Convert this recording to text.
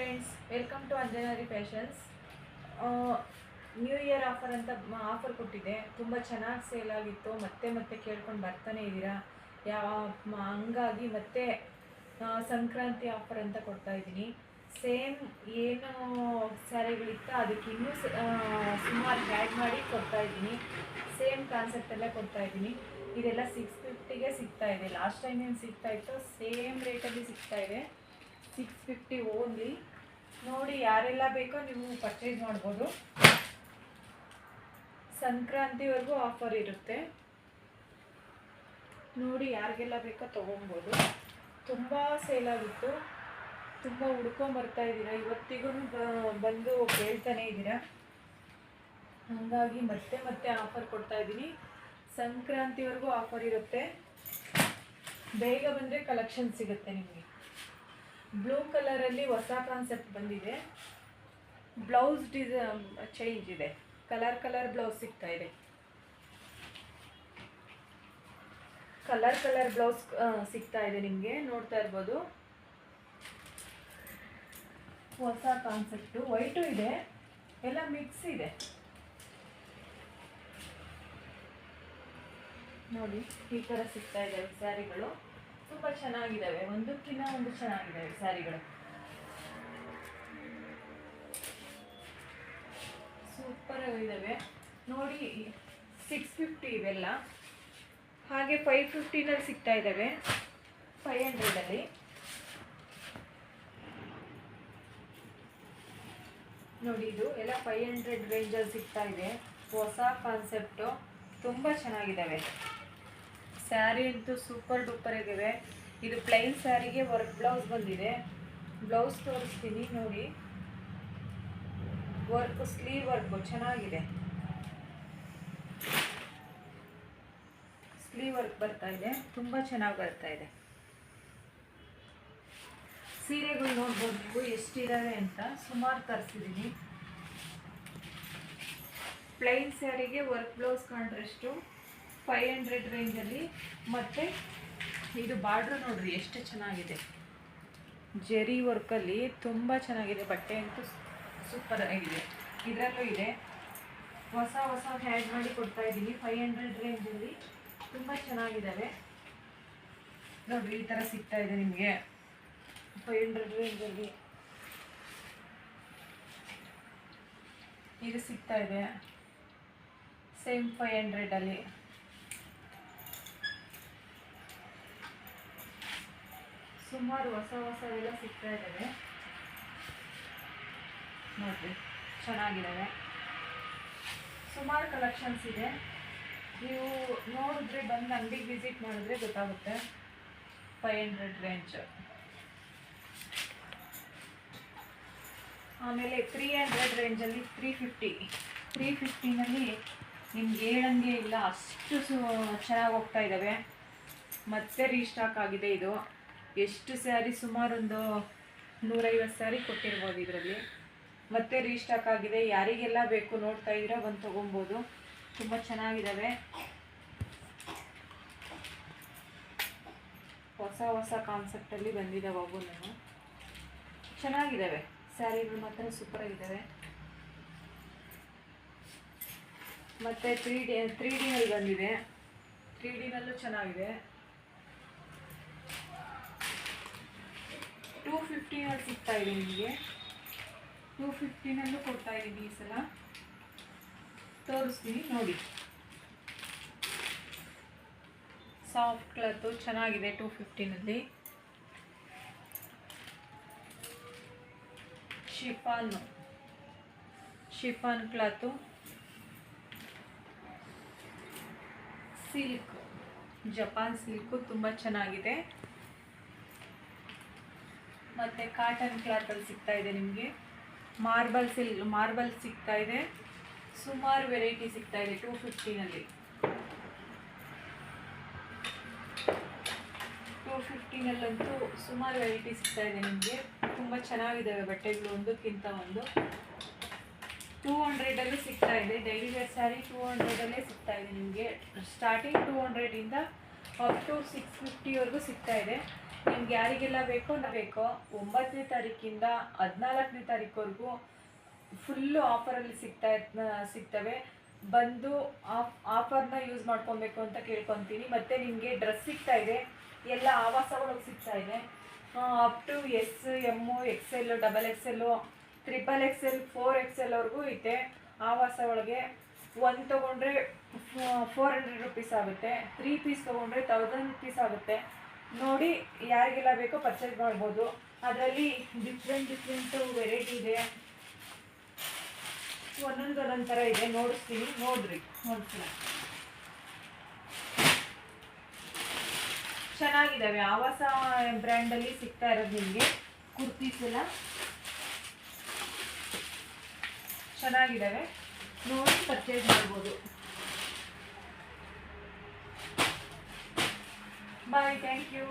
Friends, welcome to Anjanari fashions. New year offer ಅಂತ offer ಕೊಟ್ಟಿದೆ. ತುಂಬ ಚೆನ್ನಾಗಿ ಸೇಲ್ ಆಗಿತ್ತು. ಮತ್ತೆ ಮತ್ತೆ ಕೇಳ್ಕೊಂಡು ಬರ್ತಾನೆ ಇದ್ದೀರಾ. ಹಂಗಾಗಿ ಮತ್ತೆ ಸಂಕ್ರಾಂತಿ ಆಫರ್ ಅಂತ ಕೊಡ್ತಾ ಇದ್ದೀನಿ. ಸೇಮ್ ಏನು ಸ್ಯಾರಿಗಳಿತ್ತು ಅದಕ್ಕೆ ಇನ್ನೂ ಸುಮಾರು ಆ್ಯಡ್ ಮಾಡಿ ಕೊಡ್ತಾ ಇದ್ದೀನಿ. ಸೇಮ್ ಕಾನ್ಸೆಪ್ಟಲ್ಲೇ ಕೊಡ್ತಾ ಇದ್ದೀನಿ. ಇದೆಲ್ಲ 650ಗೆ ಸಿಗ್ತಾ ಇದೆ. ಲಾಸ್ಟ್ ಟೈಮ್ ಏನು ಸಿಗ್ತಾ ಇತ್ತು ಸೇಮ್ ರೇಟಲ್ಲಿ ಸಿಗ್ತಾ ಇದೆ. 650 ಓನ್ಲಿ. ನೋಡಿ, ಯಾರೆಲ್ಲ ಬೇಕೋ ನೀವು ಪರ್ಚೇಸ್ ಮಾಡ್ಬೋದು. ಸಂಕ್ರಾಂತಿವರೆಗೂ ಆಫರ್ ಇರುತ್ತೆ. ನೋಡಿ, ಯಾರಿಗೆಲ್ಲ ಬೇಕೋ ತೊಗೊಬೋದು. ತುಂಬ ಸೇಲ್ ಆಗಿತ್ತು. ತುಂಬ ಹುಡ್ಕೊಂಬರ್ತಾ ಇದ್ದೀರಾ. ಇವತ್ತಿಗೂ ಬಂದು ಕೇಳ್ತಾನೆ ಇದ್ದೀರಾ. ಹಾಗಾಗಿ ಮತ್ತೆ ಮತ್ತೆ ಆಫರ್ ಕೊಡ್ತಾ ಇದ್ದೀನಿ. ಸಂಕ್ರಾಂತಿವರೆಗೂ ಆಫರ್ ಇರುತ್ತೆ. ಬೇಗ ಬಂದರೆ ಕಲೆಕ್ಷನ್ ಸಿಗುತ್ತೆ ನಿಮಗೆ. ಬ್ಲೂ ಕಲರಲ್ಲಿ ಹೊಸ ಕಾನ್ಸೆಪ್ಟ್ ಬಂದಿದೆ. ಬ್ಲೌಸ್ ಚೇಂಜ್ ಇದೆ. ಕಲರ್ ಬ್ಲೌಸ್ ಸಿಗ್ತಾ ಇದೆ. ಕಲರ್ ಬ್ಲೌಸ್ ಸಿಗ್ತಾ ಇದೆ ನಿಮಗೆ. ನೋಡ್ತಾ ಇರ್ಬೋದು. ಹೊಸ ಕಾನ್ಸೆಪ್ಟು. ವೈಟು ಇದೆ, ಎಲ್ಲ ಮಿಕ್ಸ್ ಇದೆ. ನೋಡಿ, ಈ ಥರ ಸಿಗ್ತಾ ಇದ್ದಾವೆ ಸ್ಯಾರಿಗಳು. ತುಂಬ ಚೆನ್ನಾಗಿದ್ದಾವೆ. ಒಂದಕ್ಕಿಂತ ಒಂದು ಚೆನ್ನಾಗಿದ್ದಾವೆ ಸ್ಯಾರಿಗಳು. ಸೂಪರ್ ಆಗಿದ್ದಾವೆ. ನೋಡಿ, 650 ಇವೆಲ್ಲ. ಹಾಗೆ 550ನಲ್ಲಿ ಸಿಗ್ತಾ ಇದ್ದಾವೆ. 500ಅಲ್ಲಿ ನೋಡಿ, ಇದು ಎಲ್ಲ 500 ರೇಂಜಲ್ಲಿ ಸಿಗ್ತಾ ಇದೆ. ಹೊಸ ಕಾನ್ಸೆಪ್ಟು. ತುಂಬ ಚೆನ್ನಾಗಿದ್ದಾವೆ ಸ್ಯಾರಿ ಅಂತೂ. ಸೂಪರ್ ಡೂಪರ್ ಆಗಿವೆ. ಇದು ಪ್ಲೈನ್ ಸ್ಯಾರಿಗೆ ವರ್ಕ್ ಬ್ಲೌಸ್ ಬಂದಿದೆ. ಬ್ಲೌಸ್ ತೋರಿಸ್ತೀನಿ ನೋಡಿ. ವರ್ಕ್, ಸ್ಲೀವ್ ವರ್ಕ್ ಚೆನ್ನಾಗಿದೆ. ಸ್ಲೀವ್ ವರ್ಕ್ ಬರ್ತಾ ಇದೆ. ತುಂಬ ಚೆನ್ನಾಗಿ ಬರ್ತಾ ಇದೆ. ಸೀರೆಗಳು ನೋಡ್ಬೋದು ನೀವು ಎಷ್ಟಿದ್ದಾವೆ ಅಂತ. ಸುಮಾರು ತರಿಸಿದ್ದೀನಿ. ಪ್ಲೈನ್ ಸ್ಯಾರಿಗೆ ವರ್ಕ್ ಬ್ಲೌಸ್ ಕಾಂಟ್ರಾಸ್ಟು 500 ರೇಂಜಲ್ಲಿ. ಮತ್ತು ಇದು ಬಾರ್ಡ್ರು ನೋಡ್ರಿ ಎಷ್ಟು ಚೆನ್ನಾಗಿದೆ. ಜೆರಿ ವರ್ಕಲ್ಲಿ ತುಂಬ ಚೆನ್ನಾಗಿದೆ. ಬಟ್ಟೆ ಅಂತೂ ಸೂಪರ್ ಆಗಿದೆ. ಇದರಲ್ಲೂ ಇದೆ. ಹೊಸ ಹ್ಯಾಡ್ ಮಾಡಿ ಕೊಡ್ತಾ ಇದ್ದೀನಿ 500 ರೇಂಜಲ್ಲಿ. ತುಂಬ ಚೆನ್ನಾಗಿದ್ದಾವೆ ನೋಡಿರಿ. ಈ ಥರ ಸಿಗ್ತಾ ಇದೆ ನಿಮಗೆ 500 ರೇಂಜಲ್ಲಿ. ಇದು ಸಿಗ್ತಾ ಇದೆ ಸೇಮ್ 500ಅಲ್ಲಿ. ಸುಮಾರು ಹೊಸ ಎಲ್ಲ ಸಿಗ್ತಾ ಇದ್ದಾವೆ ನೋಡಿರಿ. ಚೆನ್ನಾಗಿದ್ದಾವೆ. ಸುಮಾರು ಕಲೆಕ್ಷನ್ಸ್ ಇದೆ. ನೀವು ನೋಡಿದ್ರೆ ಬಂದು ಅಂಗಡಿಗೆ ವಿಸಿಟ್ ಮಾಡಿದ್ರೆ ಗೊತ್ತಾಗುತ್ತೆ. 500 ರೇಂಜ್. ಆಮೇಲೆ 300 ರೇಂಜಲ್ಲಿ 350ನಲ್ಲಿ ನಿಮ್ಗೆ ಹೇಳಂಗೆ ಇಲ್ಲ, ಅಷ್ಟು ಚೆನ್ನಾಗಿ ಹೋಗ್ತಾ ಇದ್ದಾವೆ. ಮತ್ತೆ ರೀಸ್ಟಾಕ್ ಆಗಿದೆ ಇದು. ಎಷ್ಟು ಸ್ಯಾರಿ, ಸುಮಾರು ಒಂದು 150 ಸ್ಯಾರಿ ಕೊಟ್ಟಿರ್ಬೋದು ಇದರಲ್ಲಿ. ಮತ್ತೆ ರೀಸ್ಟಾಕ್ ಆಗಿದೆ. ಯಾರಿಗೆಲ್ಲ ಬೇಕು ನೋಡ್ತಾ ಇದ್ದೀರಾ ಬಂದು ತೊಗೊಬೋದು. ತುಂಬ ಚೆನ್ನಾಗಿದ್ದಾವೆ. ಹೊಸ ಕಾನ್ಸೆಪ್ಟಲ್ಲಿ ಬಂದಿದ್ದಾವೆ. ಅವು ಚೆನ್ನಾಗಿದ್ದಾವೆ ಸ್ಯಾರಿಗಳು. ಮಾತ್ರ ಸೂಪರಾಗಿದ್ದಾವೆ. ಮತ್ತು 3Dನಲ್ಲಿ ಬಂದಿದೆ. 3Dನಲ್ಲೂ ಚೆನ್ನಾಗಿದೆ. 250ನಲ್ಲಿ ಸಿಗ್ತಾ ಇದೆ ನಿಮಗೆ. 250ನಲ್ಲೂ ಕೊಡ್ತಾ ಇದ್ದೀನಿ. ಈ ಸಲ ತೋರಿಸ್ತೀನಿ ನೋಡಿ. ಸಾಫ್ಟ್ ಕ್ಲಾತು ಚೆನ್ನಾಗಿದೆ 250ನಲ್ಲಿ. Chiffon cloth. Silk, Japan silk ತುಂಬ ಚೆನ್ನಾಗಿದೆ. ಮತ್ತು ಕಾಟನ್ ಕ್ಲಾತಲ್ಲಿ ಸಿಗ್ತಾ ಇದೆ ನಿಮಗೆ. ಮಾರ್ಬಲ್ ಸಿಗ್ತಾ ಇದೆ. ಸುಮಾರು ವೆರೈಟಿ ಸಿಗ್ತಾ ಇದೆ 250ನಲ್ಲಿ. 250ನಲ್ಲಂತೂ ಸುಮಾರು ವೆರೈಟಿ ಸಿಗ್ತಾ ಇದೆ ನಿಮಗೆ. ತುಂಬ ಚೆನ್ನಾಗಿದ್ದಾವೆ ಬಟ್ಟೆಗಳು, ಒಂದಕ್ಕಿಂತ ಒಂದು. 200ಅಲ್ಲೂ ಸಿಗ್ತಾ ಇದೆ. ಡೈಲಿ ವೇರ್ ಸ್ಯಾರಿ 200ಅಲ್ಲೇ ಸಿಗ್ತಾ ಇದೆ ನಿಮಗೆ. ಸ್ಟಾರ್ಟಿಂಗ್ 200ಇಂದ ಅಪ್ ಟು 650ವರೆಗೂ ಸಿಗ್ತಾ ಇದೆ. ನಿಮ್ಗೆ ಯಾರಿಗೆಲ್ಲ ಬೇಕೋ 9ನೇ ತಾರೀಕಿಂದ 14ನೇ ತಾರೀಕುವರೆಗೂ ಫುಲ್ಲು ಆಫರಲ್ಲಿ ಸಿಗ್ತವೆ. ಬಂದು ಆಫರ್ನ ಯೂಸ್ ಮಾಡ್ಕೊಬೇಕು ಅಂತ ಕೇಳ್ಕೊತೀನಿ. ಮತ್ತು ನಿಮಗೆ ಡ್ರೆಸ್ ಸಿಗ್ತಾ ಇದೆ, ಎಲ್ಲ ಆವಾಸ ಒಳಗೆ ಸಿಗ್ತಾ ಇದೆ. Up to S, M, XL, XXL, XXL, 4XL ವರೆಗೂ ಐತೆ ಆವಾಸ ಒಳಗೆ. 1 ತೊಗೊಂಡ್ರೆ 400 ರುಪೀಸ್ ಆಗುತ್ತೆ, 3 ಪೀಸ್ ತೊಗೊಂಡ್ರೆ 1000 ರುಪೀಸ್ ಆಗುತ್ತೆ. ನೋಡಿ ಯಾರಿಗೆಲ್ಲ ಬೇಕೋ ಪರ್ಚೇಸ್ ಮಾಡ್ಬೋದು. ಅದರಲ್ಲಿ ಡಿಫ್ರೆಂಟ್ ವೆರೈಟಿ ಇದೆ, ಒಂದೊಂದು ಥರ ಇದೆ. ನೋಡಿಸ್ತೀನಿ, ನೋಡ್ರಿ ಒಂದ್ಸಲ. ಚೆನ್ನಾಗಿದ್ದಾವೆ. ಆವಾಸ ಬ್ರ್ಯಾಂಡಲ್ಲಿ ಸಿಗ್ತಾ ಇರೋದು ನಿಮಗೆ ಕುರ್ತೀಸ್ ಎಲ್ಲ ಚೆನ್ನಾಗಿದ್ದಾವೆ, ನೋಡಿ ಪರ್ಚೇಸ್ ಮಾಡ್ಬೋದು. ಬಾಯ್, ಥ್ಯಾಂಕ್ ಯು.